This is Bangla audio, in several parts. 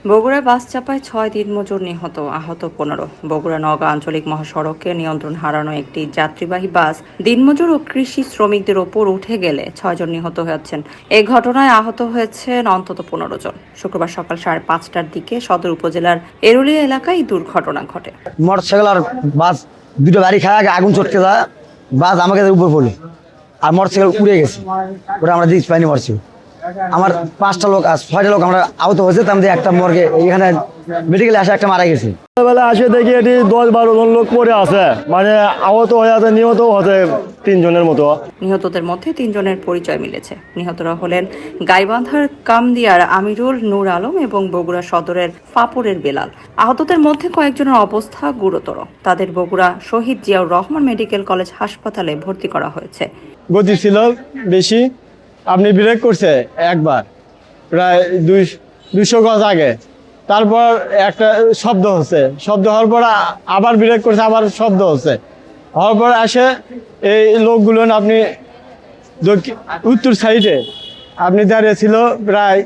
বগুড়ায় বাস চাপায় ৬ দিনমজুর নিহত, আহত ১৫। বগুড়া নওগাঁ আঞ্চলিক মহাসড়কে নিয়ন্ত্রণ হারানো একটি যাত্রীবাহী বাস দিনমজুর ও কৃষি শ্রমিকদের ওপর উঠে গেলে ৬ জন নিহত হয়েছেন। এই ঘটনায় আহত হয়েছেন অন্তত ১৫ জন। শুক্রবার সকাল ৫:৩০টার দিকে সদর উপজেলার এরুলিয়া এলাকায় এই দুর্ঘটনা ঘটে। মোটরসাইকেল আর বাস দুটো গাড়ি খায় আগুন চটকে যায়, বাস আমাকে উপর পড়লো আর মোটরসাইকেল উড়ে গেছে। ওটা আমরা দেখতে পাইনি। আমার 5টা লোক আর 6টা লোক আমরা আহত হয়েছে। তার মধ্যে একটা মর্গে এখানে মেডিকেলে আসে একটা মারা গেছে। বেলা আসে দেখি এটি 10-12 জন লোক পড়ে আছে, মানে আহত হয়ে আছে, নিহত হতে 3 জনের মতো। নিহতদের মধ্যে 3 জনের পরিচয় মিলেছে। নিহতরা হলেন গাইবান্ধার কামদিয়ার আমিরুল নূর আলম এবং বগুড়া সদরের ফাপুরের বেলাল। আহতদের মধ্যে কয়েকজনের অবস্থা গুরুতর। তাদের বগুড়া শহীদ জিয়াউর রহমান মেডিকেল কলেজ হাসপাতালে ভর্তি করা হয়েছে। গতি ছিল বেশি, আপনি ব্রেক করছে একবার প্রায় 200 গজ আগে, তারপর একটা শব্দ হচ্ছে, শব্দ হওয়ার পর আবার ব্রেক করছে, আবার শব্দ হচ্ছে, হওয়ার পর আসে এই লোকগুলো আপনি উত্তর সাইডে আপনি দাঁড়িয়েছিল, প্রায়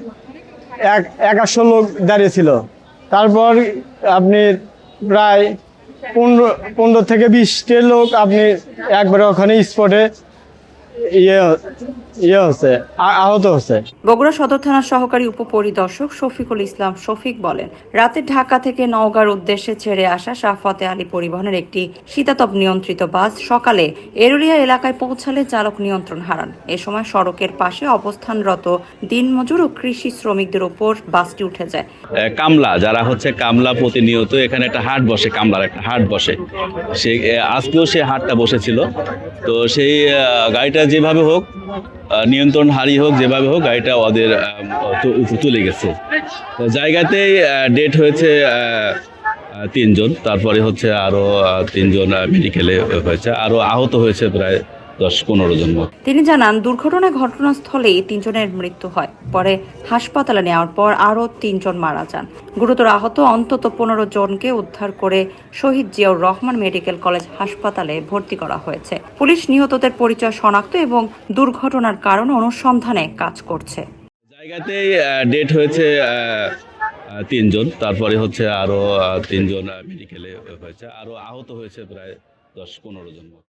100 লোক দাঁড়িয়েছিল। তারপর আপনি প্রায় 15 থেকে 20টা লোক আপনি একবারে ওখানে স্পটে আহত হচ্ছে। বগুড়া সদর থানার সহকারী উপপরিদর্শক শফিকুল ইসলাম শফিক বলেন, রাতে ঢাকা থেকে নওগাঁর উদ্দেশ্যে ছেড়ে আসা শাফতে আলী পরিবহনের একটি শীতাতপ নিয়ন্ত্রিত বাস সকালে এরুলিয়া এলাকায় পৌঁছালে চালক নিয়ন্ত্রণ হারান। এ সময় সড়কের পাশে অবস্থানরত দিনমজুর ও কৃষি শ্রমিকদের উপর বাসটি উঠে যায়। কামলা যারা হচ্ছে কামলা প্রতিনিয়ত এখানে একটা হাট বসে, কামলার একটা হাট বসে, সে আজকেও সে হাটটা বসেছিল। তো সেই গাড়িটা যেভাবে হোক, নিয়ন্ত্রণ হারিয়ে হোক, যেভাবে হোক গাড়িটা ওদের তুলে গেছে। জায়গাতেই ডেথ হয়েছে 3 জন, তারপরে হচ্ছে আরো 3 জন মেডিকেলে হয়েছে, আরো আহত হয়েছে প্রায় 10-15 জন মতো। তিনি জানান, দুর্ঘটনায় ঘটনাস্থলেই 3 জনের মৃত্যু হয়। পরে হাসপাতালে নেওয়ার পর আরও 3 জন মারা যান। গুরুতর আহত অন্তত 15 জনকে উদ্ধার করে শহীদ জিয়াউর রহমান মেডিকেল কলেজ হাসপাতালে ভর্তি করা হয়েছে। পুলিশ নিহতদের পরিচয় শনাক্ত এবং দুর্ঘটনার কারণ অনুসন্ধানে কাজ করছে। জায়গাতেই ডেথ হয়েছে 3 জন, তারপরে হচ্ছে আরো 3 জন মেডিকেলে হয়েছে, আরো আহত হয়েছে প্রায় 10-15 জন মতো।